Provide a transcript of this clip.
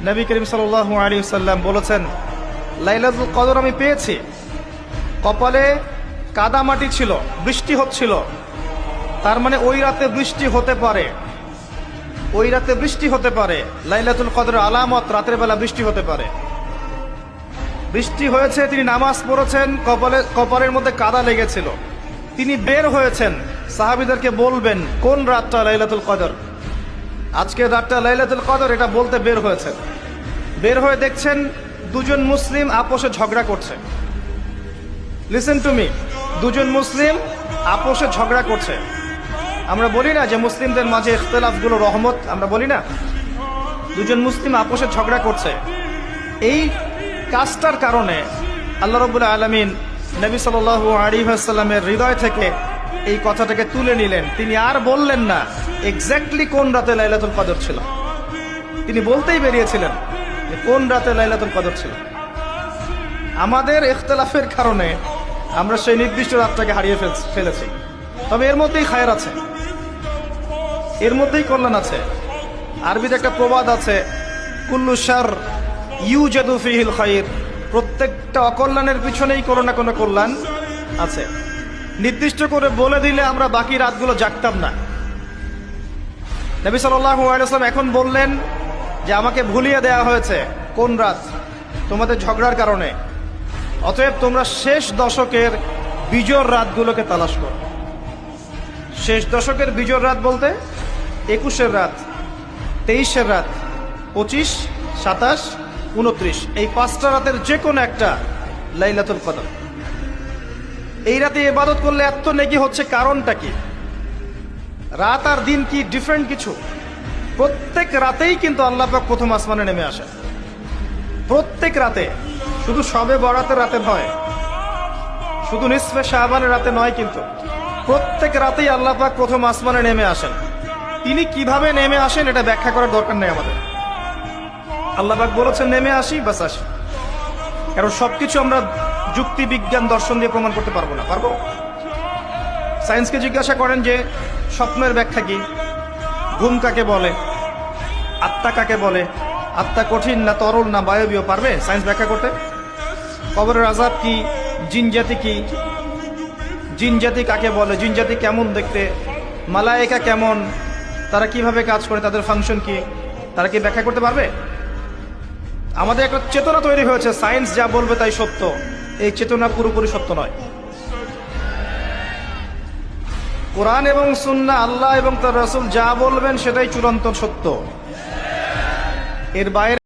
নবী করিম সাল্লাল্লাহু আলাইহি ওয়াসাল্লাম বলেছেন, লাইলাতুল কদর আমি পেয়েছি, কপালে কাদামাটি ছিল, বৃষ্টি হচ্ছিল, তার মানে ওই রাতে বৃষ্টি হতে পারে, ওই রাতে বৃষ্টি হতে পারে। লাইলাতুল কদরের আলামত, রাতের বেলা বৃষ্টি হতে পারে। বৃষ্টি হয়েছে, তিনি নামাজ পড়েছেন, কপালের মধ্যে কাদা লেগেছিল, তিনি বের হয়েছেন, সাহাবীদেরকে বলবেন কোন রাতটা লাইলাতুল কদর, আজকের রাতটা লাইলাতুল কদর, এটা বলতে বের হয়েছেন। বের হয়ে দেখছেন দুজন মুসলিম আপোষে ঝগড়া করছে। লিসেন টু মি, দুজন মুসলিম আপোষে ঝগড়া করছে। আমরা বলি না যে মুসলিমদের মাঝে ইখতিলাফগুলো রহমত, আমরা বলি না? দুজন মুসলিম আপোষে ঝগড়া করছে। এই কাজটার কারণে আল্লাহ রাব্বুল আলামিন নবী সাল্লাল্লাহু আলাইহি ওয়াসাল্লামের হৃদয় থেকে এই কথাটাকে তুলে নিলেন। তিনি আর বললেন না এক্স্যাক্টলি কোন রাতে লাইলাতুল কদর ছিল, তিনি বলতেই বেরিয়েছিলেন যে কোন রাতে লাইলাতুল কদর ছিল। আমাদের ইখতিলাফের কারণে আমরা সেই নির্দিষ্ট রাতটাকে হারিয়ে ফেলেছি। তবে এর মধ্যেই খায়ের আছে, এর মধ্যেই কল্যাণ আছে। আরবিতে একটা প্রবাদ আছে, কুল্লু শার ইউজাদু ফিহিল খায়র, প্রত্যেকটা অকল্যাণের পিছনেই কোনো না কোনো কল্যাণ আছে। নির্দিষ্ট করে বলে দিলে আমরা বাকি রাতগুলো জাগতাম না। নবী সাল্লাল্লাহু আলাইহি ওয়াসাল্লাম এখন বললেন যে আমাকে ভুলিয়ে দেওয়া হয়েছে কোন রাত, তোমাদের ঝগড়ার কারণে। অতএব তোমরা শেষ দশকের বিজোড় রাতগুলোকে তালাশ করো। শেষ দশকের বিজোড় রাত বলতে 21-এর রাত, 23-এর রাত, 25, 27, 29, এই 5টা রাতের যে কোনো একটা লাইলাতুল কদর। এই রাতে ইবাদত করলে এত নেকি হচ্ছে, কারণটা কি? রাত আর দিন কি ডিফারেন্ট কিছু? প্রত্যেক রাতেই কিন্তু আল্লাহ পাক প্রথম আসমানে নেমে আসে, প্রত্যেক রাতে, শুধু শবে বরাতের রাতে নয়, শুধু নিসফে শাবানের রাতে নয়, কিন্তু প্রত্যেক রাতেই আল্লাহ পাক প্রথম আসমানে নেমে আসেন। তিনি কিভাবে নেমে আসেন এটা ব্যাখ্যা করার দরকার নেই আমাদের। আল্লাহ পাক বলেছেন নেমে আসি, বাস আসি। কারণ সবকিছু আমরা যুক্তি, বিজ্ঞান, দর্শন দিয়ে প্রমাণ করতে পারবো না। পারবো? সায়েন্সকে জিজ্ঞাসা করেন যে স্বপ্নের ব্যাখ্যা কি, ঘুম কাকে বলে, আত্মা কাকে বলে, আত্মা কঠিন না তরল না বায়বীয়, পারবে সায়েন্স ব্যাখ্যা করতে? কবরের আযাব কি, জিন জাতি কি, জিন জাতি কাকে বলে, জিন জাতি কেমন দেখতে, মালায়েকা কেমন, তারা কিভাবে কাজ করে, তাদের ফাংশন কি, তারা কি ব্যাখ্যা করতে পারবে? আমাদের একটা চেতনা তৈরি হয়েছে, সায়েন্স যা বলবে তাই সত্য। এই চেতনা পুরোপুরি সত্য নয়। কোরআন এবং সুন্নাহ, আল্লাহ এবং তার রাসূল যা বলবেন সেটাই চূড়ান্ত সত্য। এর বাইরে